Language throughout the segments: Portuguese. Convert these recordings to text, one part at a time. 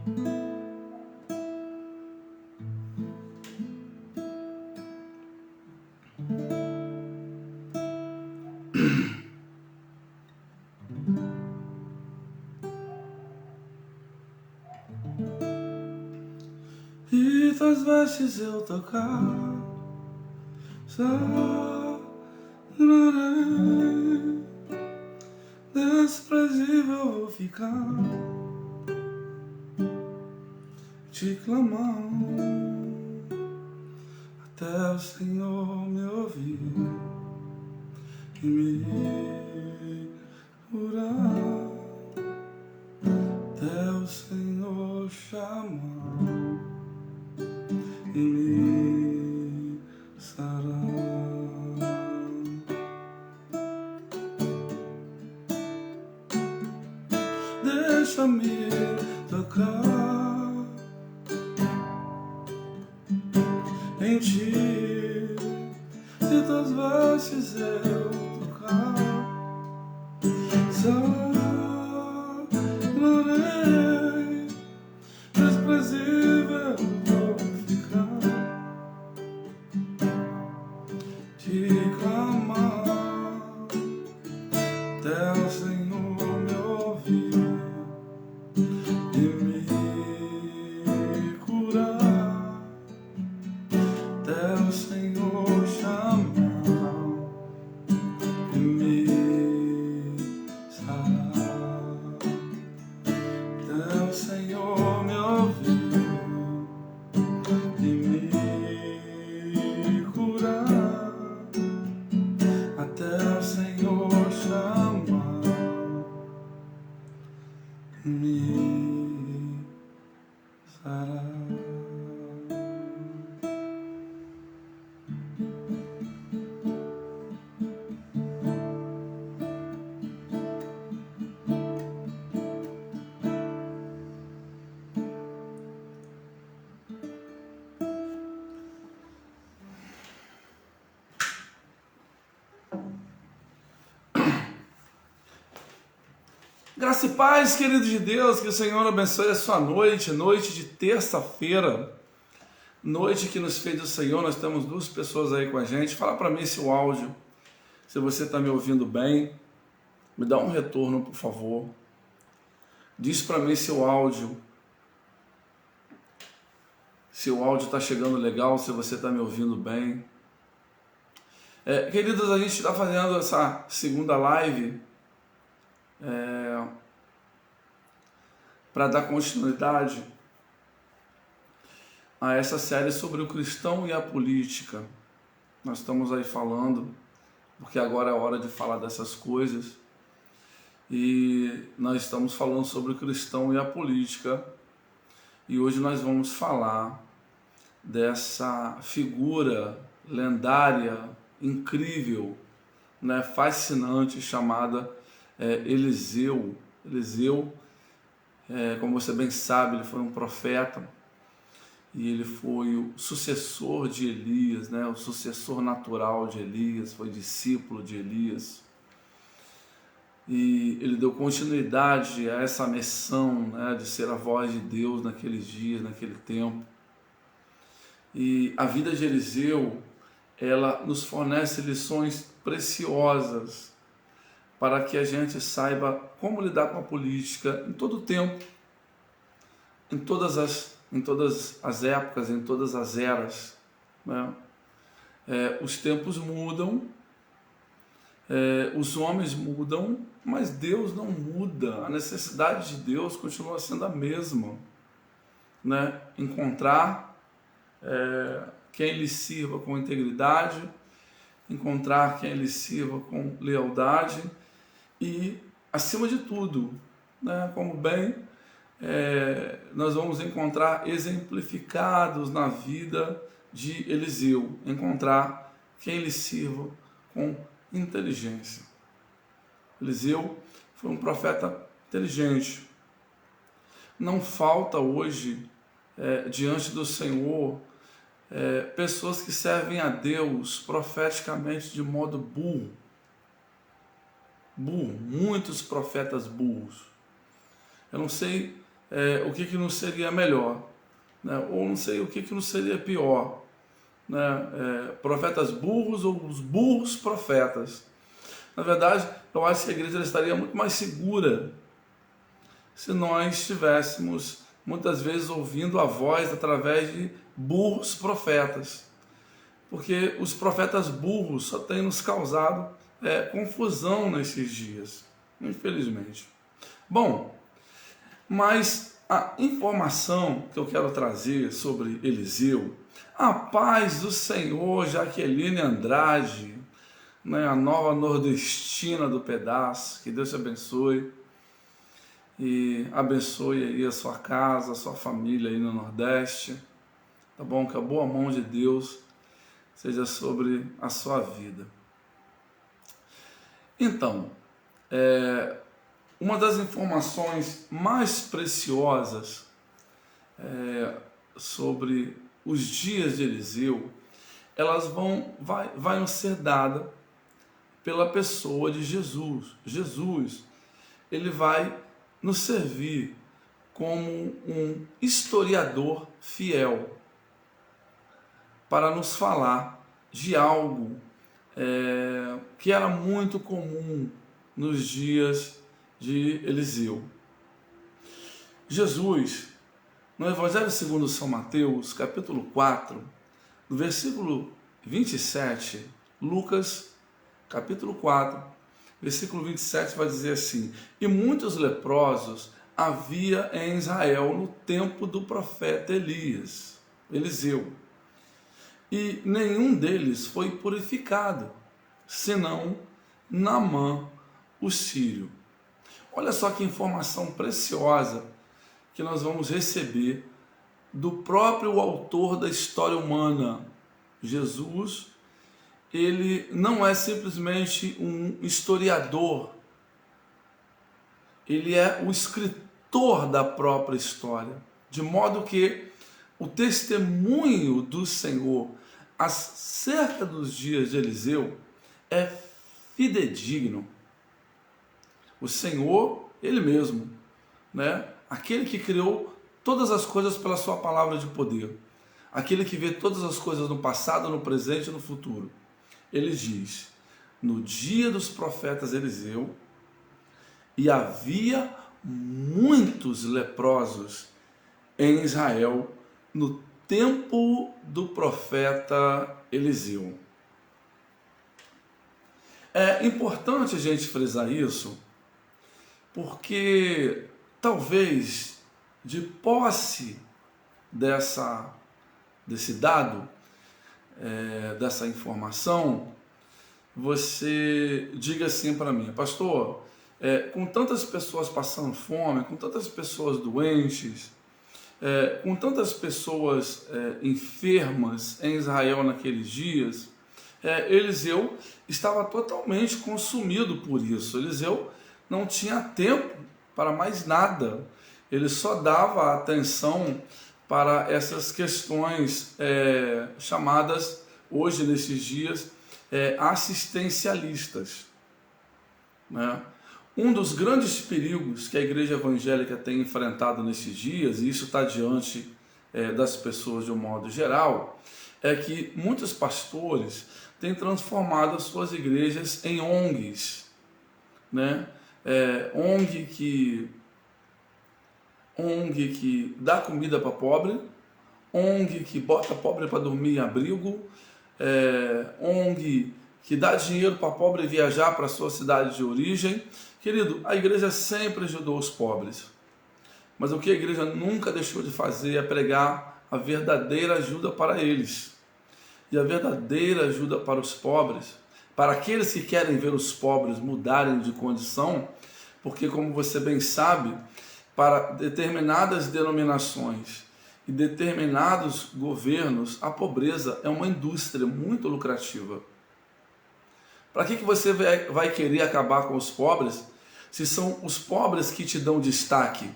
E tuas vestes eu tocar, desprezível vou ficar, te clamando, até o Senhor me ouvir e me curar, até o Senhor chamar e me sarar. Deixa-me tocar em ti, e tuas vestes eu tocar, sararei, desprezível vou ficar, te clamar, até o Senhor me ouvir e me curar, até o Senhor chamar e me sarar, até o Senhor me ouvir e me curar, até o Senhor chamar e me sarar. Graça e paz, queridos de Deus, que o Senhor abençoe a sua noite, noite de terça-feira, noite que nos fez o Senhor. Nós temos duas pessoas aí com a gente. Fala para mim se o áudio, se você está me ouvindo bem, me dá um retorno, por favor. Diz para mim se o áudio está chegando legal, se você está me ouvindo bem. Queridos, a gente está fazendo essa segunda live para dar continuidade a essa série sobre o cristão e a política. Nós estamos aí falando, porque agora é a hora de falar dessas coisas, e nós estamos falando sobre o cristão e a política, e hoje nós vamos falar dessa figura lendária, incrível, né, fascinante, chamada Eliseu. Eliseu, como você bem sabe, ele foi um profeta e ele foi o sucessor de Elias, né? O sucessor natural de Elias, foi discípulo de Elias. E ele deu continuidade a essa missão, né, de ser a voz de Deus naqueles dias, naquele tempo. E a vida de Eliseu, ela nos fornece lições preciosas para que a gente saiba como lidar com a política em todo o tempo, em todas as épocas, em todas as eras, né? Os tempos mudam, os homens mudam, mas Deus não muda. A necessidade de Deus continua sendo a mesma, né? Encontrar quem lhe sirva com integridade, encontrar quem lhe sirva com lealdade e, acima de tudo, né, como bem nós vamos encontrar exemplificados na vida de Eliseu, encontrar quem lhe sirva com inteligência. Eliseu foi um profeta inteligente. Não falta hoje, diante do Senhor, pessoas que servem a Deus profeticamente de modo burro. Muitos profetas burros. Eu não sei o que não seria melhor, né? Ou não sei o que não seria pior, né? Profetas burros ou os burros profetas. Na verdade, eu acho que a igreja estaria muito mais segura se nós estivéssemos muitas vezes ouvindo a voz através de burros profetas, porque os profetas burros só têm nos causado confusão nesses dias, infelizmente. Bom, mas a informação que eu quero trazer sobre Eliseu, a paz do Senhor, Jaqueline Andrade, né, a nova nordestina do pedaço, que Deus te abençoe e abençoe aí a sua casa, a sua família aí no Nordeste, tá bom? Que a boa mão de Deus seja sobre a sua vida. Então, uma das informações mais preciosas sobre os dias de Eliseu, elas vai ser dadas pela pessoa de Jesus. Jesus, ele vai nos servir como um historiador fiel para nos falar de algo que era muito comum nos dias de Eliseu. Jesus, no Evangelho segundo São Mateus, capítulo 4, no versículo 27, Lucas, capítulo 4, versículo 27 vai dizer assim: e muitos leprosos havia em Israel no tempo do profeta Eliseu, e nenhum deles foi purificado, senão Naamã, o sírio. Olha só que informação preciosa que nós vamos receber do próprio autor da história humana. Jesus, ele não é simplesmente um historiador, ele é o escritor da própria história, de modo que o testemunho do Senhor acerca dos dias de Eliseu é fidedigno. O Senhor, ele mesmo, né? Aquele que criou todas as coisas pela sua palavra de poder, aquele que vê todas as coisas no passado, no presente e no futuro, ele diz: no dia dos profetas Eliseu, e havia muitos leprosos em Israel no tempo do profeta Eliseu. É importante a gente frisar isso, porque talvez de posse desse dado, dessa informação, você diga assim para mim: pastor, com tantas pessoas passando fome, com tantas pessoas doentes, com tantas pessoas enfermas em Israel naqueles dias, Eliseu estava totalmente consumido por isso. Eliseu não tinha tempo para mais nada, ele só dava atenção para essas questões chamadas hoje, nesses dias, assistencialistas, né? Um dos grandes perigos que a igreja evangélica tem enfrentado nesses dias, e isso está diante das pessoas de um modo geral, é que muitos pastores têm transformado as suas igrejas em ONGs, né? ONG que dá comida para pobre, ONG que bota pobre para dormir em abrigo, ONG que dá dinheiro para pobre viajar para a sua cidade de origem. Querido, a igreja sempre ajudou os pobres, mas o que a igreja nunca deixou de fazer é pregar a verdadeira ajuda para eles. E a verdadeira ajuda para os pobres, para aqueles que querem ver os pobres mudarem de condição, porque, como você bem sabe, para determinadas denominações e determinados governos, a pobreza é uma indústria muito lucrativa. Para que você vai querer acabar com os pobres, se são os pobres que te dão destaque,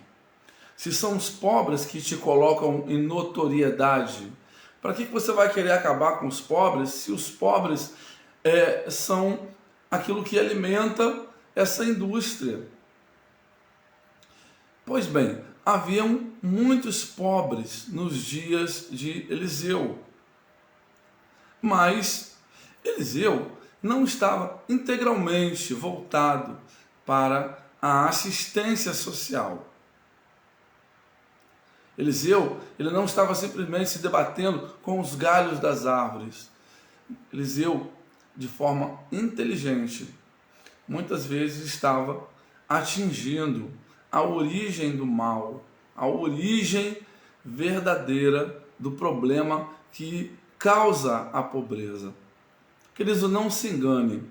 se são os pobres que te colocam em notoriedade? Para que você vai querer acabar com os pobres, se os pobres são aquilo que alimenta essa indústria? Pois bem, haviam muitos pobres nos dias de Eliseu. Mas Eliseu não estava integralmente voltado para a assistência social. Eliseu, ele não estava simplesmente se debatendo com os galhos das árvores. Eliseu, de forma inteligente, muitas vezes estava atingindo a origem do mal, a origem verdadeira do problema que causa a pobreza. Queridos, não se engane,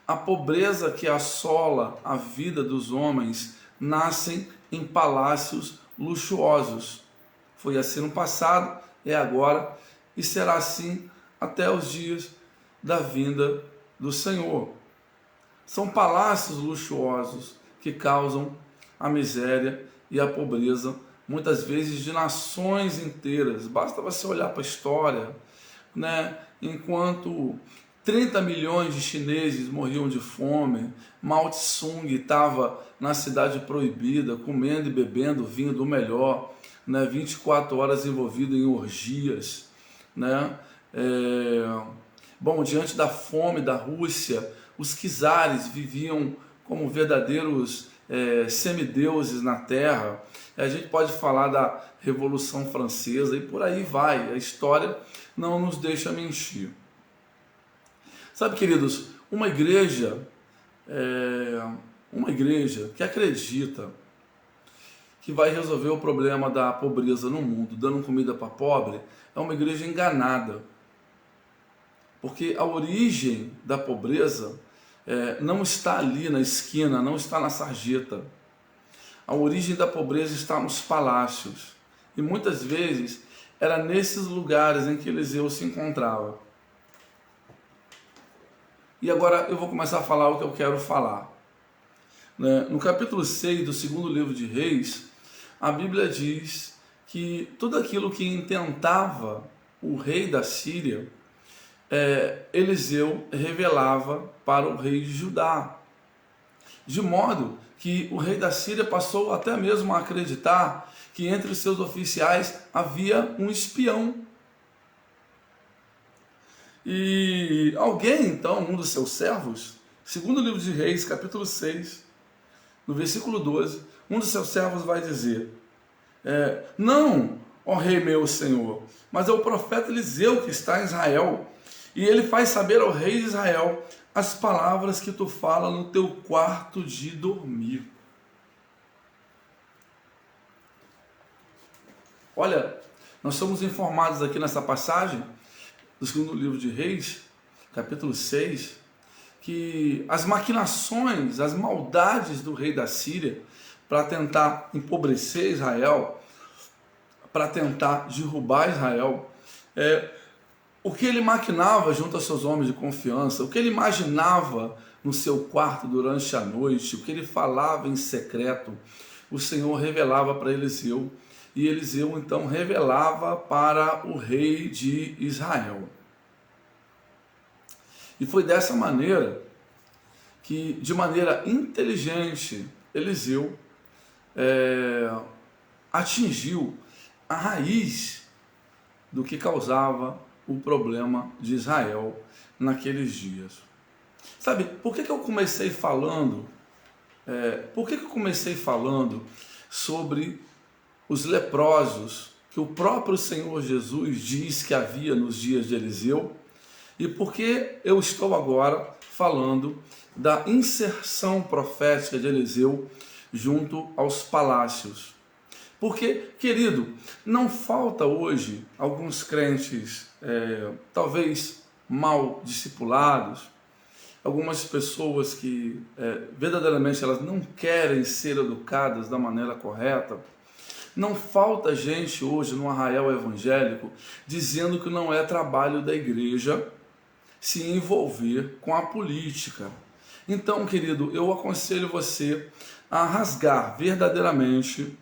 a pobreza que assola a vida dos homens nasce em palácios luxuosos. Foi assim no passado, é agora e será assim até os dias da vinda do Senhor. São palácios luxuosos que causam a miséria e a pobreza, muitas vezes de nações inteiras. Basta você olhar para a história, né? Enquanto 30 milhões de chineses morriam de fome, Mao Tse-tung estava na cidade proibida, comendo e bebendo vinho do melhor, né? 24 horas envolvido em orgias, né? Bom, diante da fome da Rússia, os czares viviam como verdadeiros semideuses na terra. A gente pode falar da Revolução Francesa e por aí vai. A história não nos deixa mentir. Sabe, queridos, uma igreja que acredita que vai resolver o problema da pobreza no mundo, dando comida para pobre, é uma igreja enganada. Porque a origem da pobreza não está ali na esquina, não está na sarjeta. A origem da pobreza está nos palácios. E muitas vezes era nesses lugares em que Eliseu se encontrava. E agora eu vou começar a falar o que eu quero falar. No capítulo 6 do segundo livro de Reis, a Bíblia diz que tudo aquilo que intentava o rei da Síria, Eliseu revelava para o rei de Judá. De modo que o rei da Síria passou até mesmo a acreditar que entre os seus oficiais havia um espião. E alguém, então, um dos seus servos, segundo o livro de Reis, capítulo 6, no versículo 12, um dos seus servos vai dizer: não, ó rei meu senhor, mas é o profeta Eliseu que está em Israel, e ele faz saber ao rei de Israel as palavras que tu fala no teu quarto de dormir. Olha, nós somos informados aqui nessa passagem do segundo livro de Reis, capítulo 6, que as maquinações, as maldades do rei da Síria para tentar empobrecer Israel, para tentar derrubar Israel, o que ele maquinava junto aos seus homens de confiança, o que ele imaginava no seu quarto durante a noite, o que ele falava em secreto, o Senhor revelava para Eliseu, e Eliseu então revelava para o rei de Israel. E foi dessa maneira que, de maneira inteligente, Eliseu atingiu a raiz do que causava o problema de Israel naqueles dias. Sabe, por que eu comecei falando? Por que eu comecei falando sobre os leprosos que o próprio Senhor Jesus diz que havia nos dias de Eliseu? E por que eu estou agora falando da inserção profética de Eliseu junto aos palácios? Porque, querido, não falta hoje alguns crentes, talvez mal discipulados, algumas pessoas que verdadeiramente elas não querem ser educadas da maneira correta. Não falta gente hoje no arraial evangélico dizendo que não é trabalho da igreja se envolver com a política. Então, querido, eu aconselho você a rasgar verdadeiramente,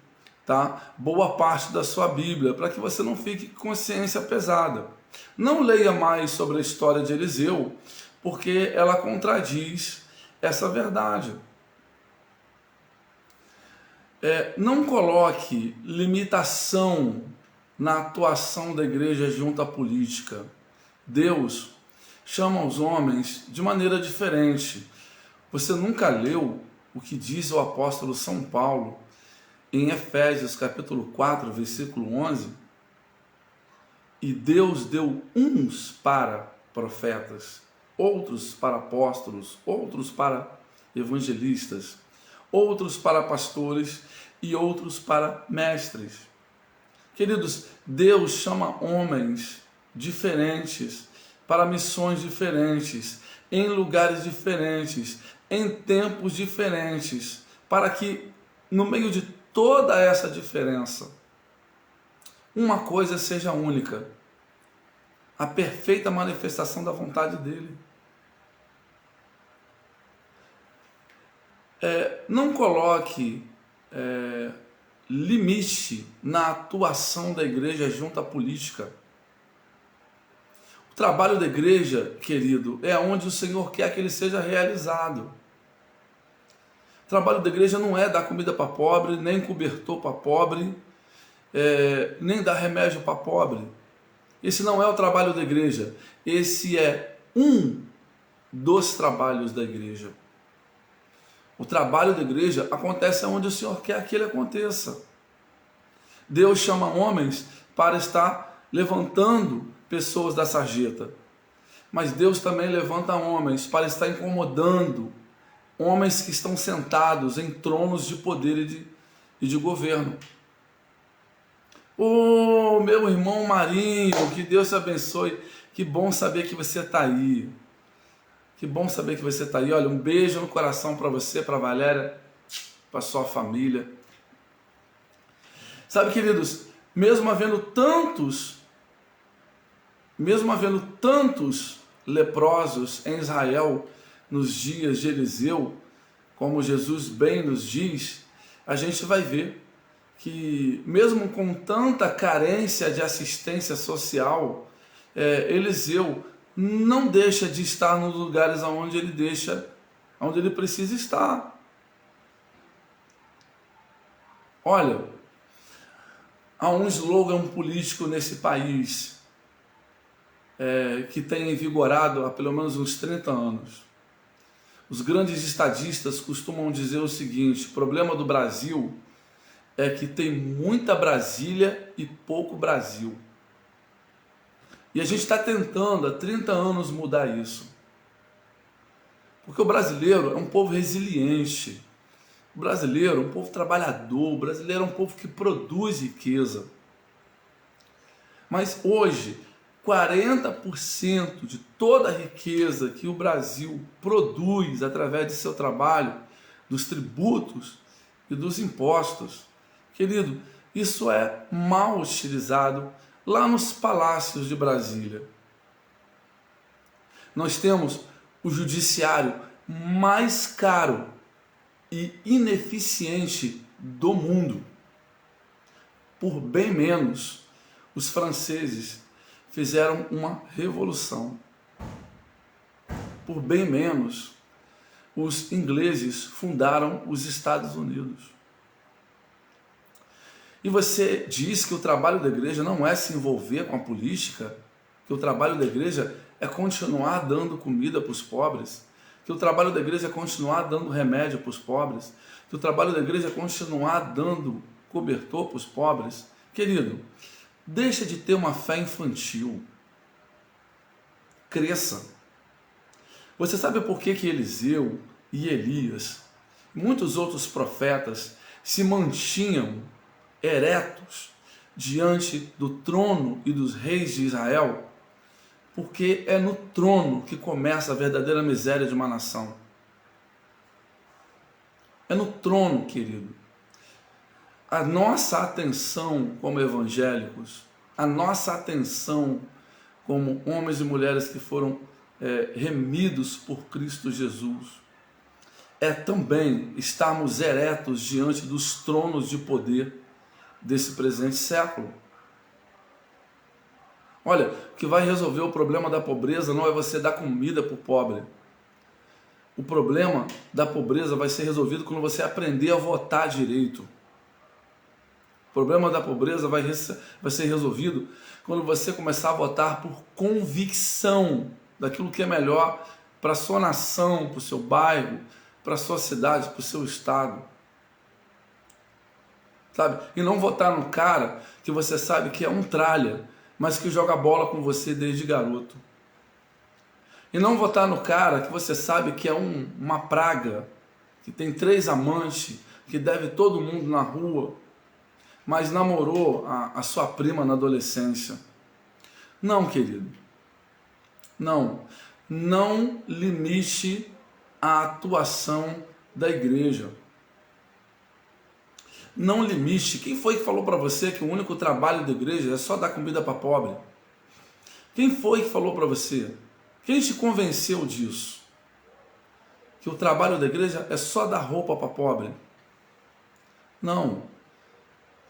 boa parte da sua Bíblia, para que você não fique com consciência pesada. Não leia mais sobre a história de Eliseu, porque ela contradiz essa verdade. Não coloque limitação na atuação da igreja junto à política. Deus chama os homens de maneira diferente. Você nunca leu o que diz o apóstolo São Paulo em Efésios capítulo 4, versículo 11? E Deus deu uns para profetas, outros para apóstolos, outros para evangelistas, outros para pastores e outros para mestres. Queridos, Deus chama homens diferentes para missões diferentes, em lugares diferentes, em tempos diferentes, para que no meio de toda essa diferença, uma coisa seja única: a perfeita manifestação da vontade dele. Não coloque limite na atuação da igreja junto à política. O trabalho da igreja, querido, é onde o Senhor quer que ele seja realizado. O trabalho da igreja não é dar comida para pobre, nem cobertor para pobre, nem dar remédio para pobre. Esse não é o trabalho da igreja. Esse é um dos trabalhos da igreja. O trabalho da igreja acontece onde o Senhor quer que ele aconteça. Deus chama homens para estar levantando pessoas da sarjeta. Mas Deus também levanta homens para estar incomodando homens que estão sentados em tronos de poder e de governo. Ô, meu irmão Marinho, que Deus te abençoe. Que bom saber que você está aí. Que bom saber que você está aí. Olha, um beijo no coração para você, para a Valéria, para sua família. Sabe, queridos, mesmo havendo tantos leprosos em Israel nos dias de Eliseu, como Jesus bem nos diz, a gente vai ver que mesmo com tanta carência de assistência social, Eliseu não deixa de estar nos lugares onde ele precisa estar. Olha, há um slogan político nesse país que tem vigorado há pelo menos uns 30 anos. Os grandes estadistas costumam dizer o seguinte: o problema do Brasil é que tem muita Brasília e pouco Brasil. E a gente está tentando há 30 anos mudar isso. Porque o brasileiro é um povo resiliente. O brasileiro é um povo trabalhador. O brasileiro é um povo que produz riqueza. Mas hoje, 40% de toda a riqueza que o Brasil produz através de seu trabalho, dos tributos e dos impostos, querido, isso é mal utilizado lá nos palácios de Brasília. Nós temos o judiciário mais caro e ineficiente do mundo. Por bem menos, os franceses fizeram uma revolução. Por bem menos, os ingleses fundaram os Estados Unidos. E você diz que o trabalho da igreja não é se envolver com a política, que o trabalho da igreja é continuar dando comida para os pobres, que o trabalho da igreja é continuar dando remédio para os pobres, que o trabalho da igreja é continuar dando cobertor para os pobres. Querido, deixa de ter uma fé infantil. Cresça. Você sabe por que Eliseu e Elias, e muitos outros profetas, se mantinham eretos diante do trono e dos reis de Israel? Porque é no trono que começa a verdadeira miséria de uma nação. É no trono, querido. A nossa atenção como evangélicos, a nossa atenção como homens e mulheres que foram remidos por Cristo Jesus, é também estarmos eretos diante dos tronos de poder desse presente século. Olha, o que vai resolver o problema da pobreza não é você dar comida para o pobre. O problema da pobreza vai ser resolvido quando você aprender a votar direito. problema da pobreza vai ser resolvido quando você começar a votar por convicção daquilo que é melhor para a sua nação, para o seu bairro, para a sua cidade, para o seu estado. Sabe? E não votar no cara que você sabe que é um tralha, mas que joga bola com você desde garoto. E não votar no cara que você sabe que é uma praga, que tem 3 amantes, que deve todo mundo na rua, mas namorou a sua prima na adolescência. Não, querido. Não. Não limite a atuação da igreja. Não limite. Quem foi que falou para você que o único trabalho da igreja é só dar comida para pobre? Quem foi que falou para você? Quem te convenceu disso? Que o trabalho da igreja é só dar roupa para pobre? Não.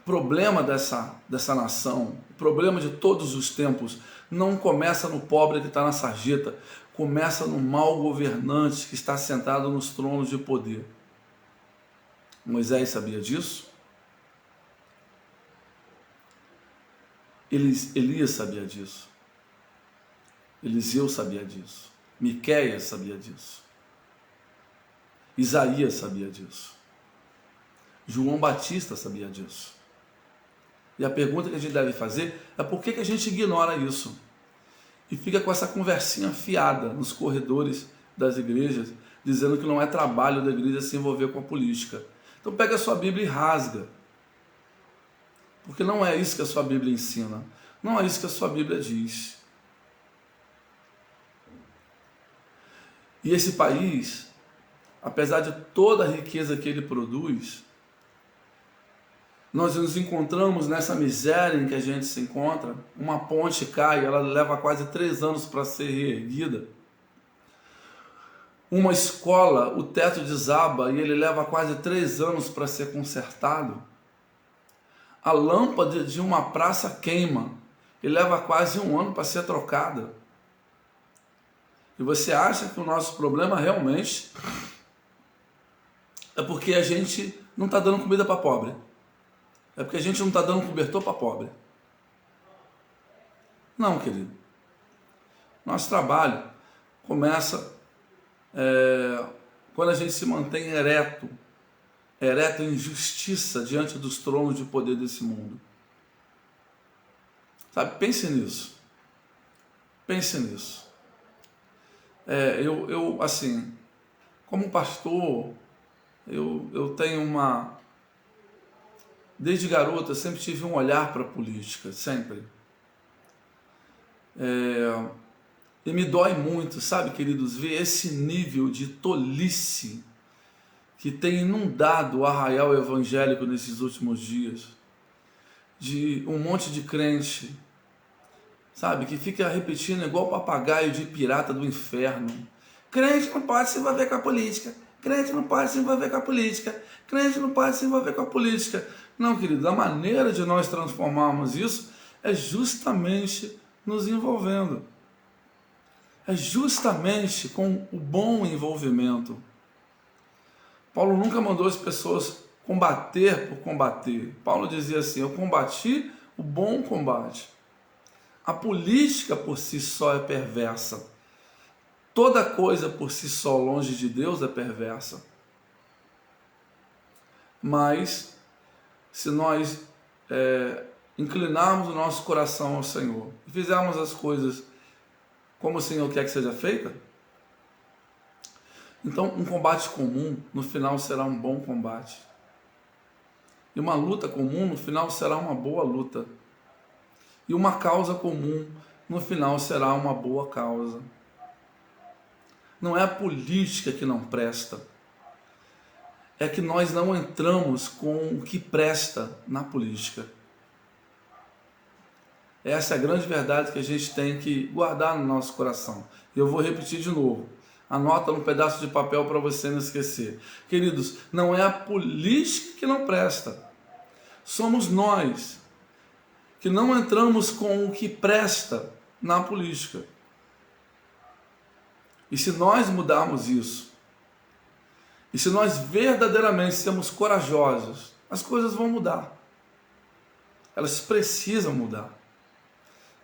O problema dessa nação, o problema de todos os tempos, não começa no pobre que está na sarjeta, começa no mau governante que está sentado nos tronos de poder. Moisés sabia disso? Elias sabia disso. Eliseu sabia disso. Miqueias sabia disso. Isaías sabia disso. João Batista sabia disso. E a pergunta que a gente deve fazer é por que a gente ignora isso? E fica com essa conversinha fiada nos corredores das igrejas, dizendo que não é trabalho da igreja se envolver com a política. Então pega a sua Bíblia e rasga. Porque não é isso que a sua Bíblia ensina. Não é isso que a sua Bíblia diz. E esse país, apesar de toda a riqueza que ele produz, nós nos encontramos nessa miséria em que a gente se encontra. Uma ponte cai, ela leva quase 3 anos para ser reerguida. Uma escola, o teto desaba e ele leva quase 3 anos para ser consertado. A lâmpada de uma praça queima e leva quase 1 ano para ser trocada. E você acha que o nosso problema realmente é porque a gente não está dando comida para pobre? É porque a gente não está dando cobertor para pobre? Não, querido. Nosso trabalho começa quando a gente se mantém ereto em justiça diante dos tronos de poder desse mundo. Sabe, pense nisso. Pense nisso. Eu assim, como pastor, eu tenho desde garoto eu sempre tive um olhar para a política, sempre. E me dói muito, sabe, queridos, ver esse nível de tolice que tem inundado o arraial evangélico nesses últimos dias. De um monte de crente, sabe, que fica repetindo igual papagaio de pirata do inferno. Crente não pode se envolver com a política. Crente não pode se envolver com a política. Crente não pode se envolver com a política. Não, querido, a maneira de nós transformarmos isso é justamente nos envolvendo. É justamente com o bom envolvimento. Paulo nunca mandou as pessoas combater por combater. Paulo dizia assim: eu combati o bom combate. A política por si só é perversa. Toda coisa por si só longe de Deus é perversa. Mas se nós inclinarmos o nosso coração ao Senhor e fizermos as coisas como o Senhor quer que seja feita, então um combate comum no final será um bom combate. E uma luta comum no final será uma boa luta. E uma causa comum no final será uma boa causa. Não é a política que não presta. É que nós não entramos com o que presta na política. Essa é a grande verdade que a gente tem que guardar no nosso coração. E eu vou repetir de novo. Anota num pedaço de papel para você não esquecer. Queridos, não é a política que não presta. Somos nós que não entramos com o que presta na política. E se nós mudarmos isso, e se nós verdadeiramente sermos corajosos, as coisas vão mudar. Elas precisam mudar.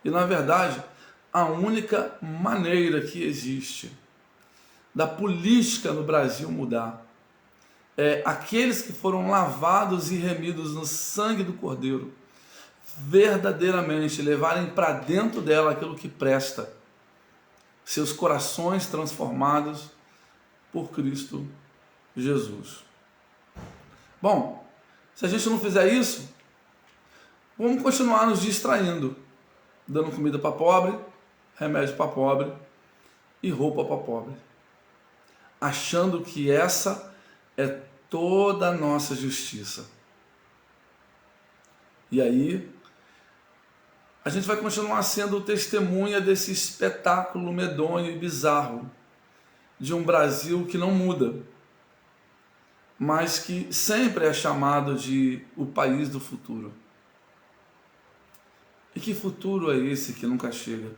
E, na verdade, a única maneira que existe da política no Brasil mudar é aqueles que foram lavados e remidos no sangue do Cordeiro verdadeiramente levarem para dentro dela aquilo que presta, seus corações transformados por Cristo Jesus. Bom, se a gente não fizer isso, vamos continuar nos distraindo, dando comida para pobre, remédio para pobre e roupa para pobre, achando que essa é toda a nossa justiça. E aí, a gente vai continuar sendo testemunha desse espetáculo medonho e bizarro de um Brasil que não muda, mas que sempre é chamado de o país do futuro. E que futuro é esse que nunca chega?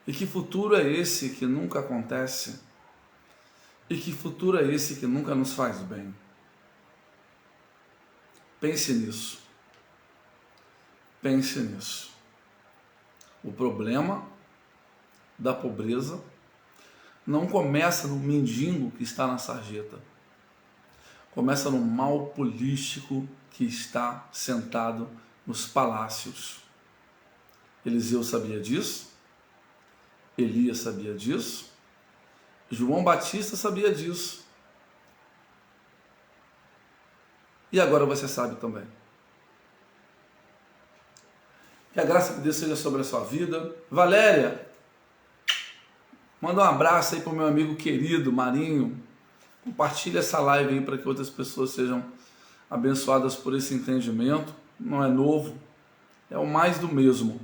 E que futuro é esse que nunca acontece? E que futuro é esse que nunca nos faz bem? Pense nisso. Pense nisso. O problema da pobreza não começa no mendigo que está na sarjeta. Começa no mal político que está sentado nos palácios. Eliseu sabia disso, Elias sabia disso, João Batista sabia disso. E agora você sabe também. Que a graça de Deus seja sobre a sua vida. Valéria, manda um abraço aí para o meu amigo querido Marinho. Compartilha essa live aí para que outras pessoas sejam abençoadas por esse entendimento. Não é novo, é o mais do mesmo.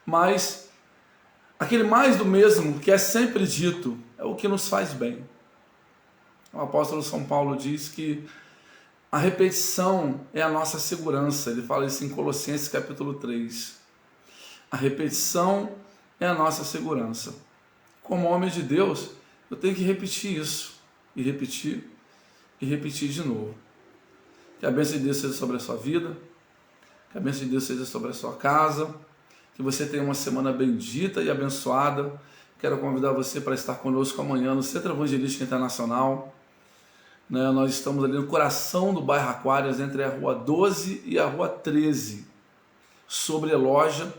Mas aquele mais do mesmo que é sempre dito é o que nos faz bem. O apóstolo São Paulo diz que a repetição é a nossa segurança. Ele fala isso em Colossenses capítulo 3. A repetição é a nossa segurança. Como homem de Deus, eu tenho que repetir isso. E repetir de novo. Que a bênção de Deus seja sobre a sua vida. Que a bênção de Deus seja sobre a sua casa. Que você tenha uma semana bendita e abençoada. Quero convidar você para estar conosco amanhã no Centro Evangelístico Internacional. Nós estamos ali no coração do bairro Aquários, entre a Rua 12 e a Rua 13, sobre a loja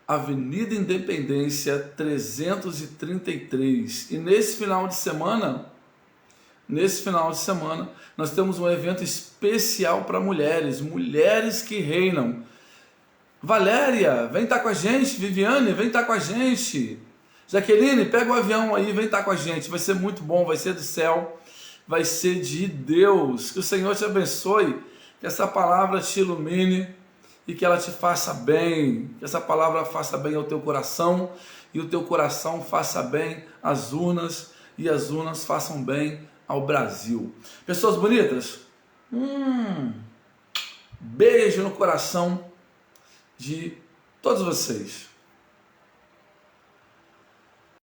Avenida Independência 333. E nesse final de semana, nós temos um evento especial para mulheres que reinam. Valéria, vem estar com a gente. Viviane, vem estar com a gente. Jaqueline, pega o avião aí, vem estar com a gente. Vai ser muito bom, vai ser do céu. Vai ser de Deus. Que o Senhor te abençoe, que essa palavra te ilumine e que ela te faça bem. Que essa palavra faça bem ao teu coração e o teu coração faça bem às urnas e as urnas façam bem ao Brasil. Pessoas bonitas, beijo no coração de todos vocês.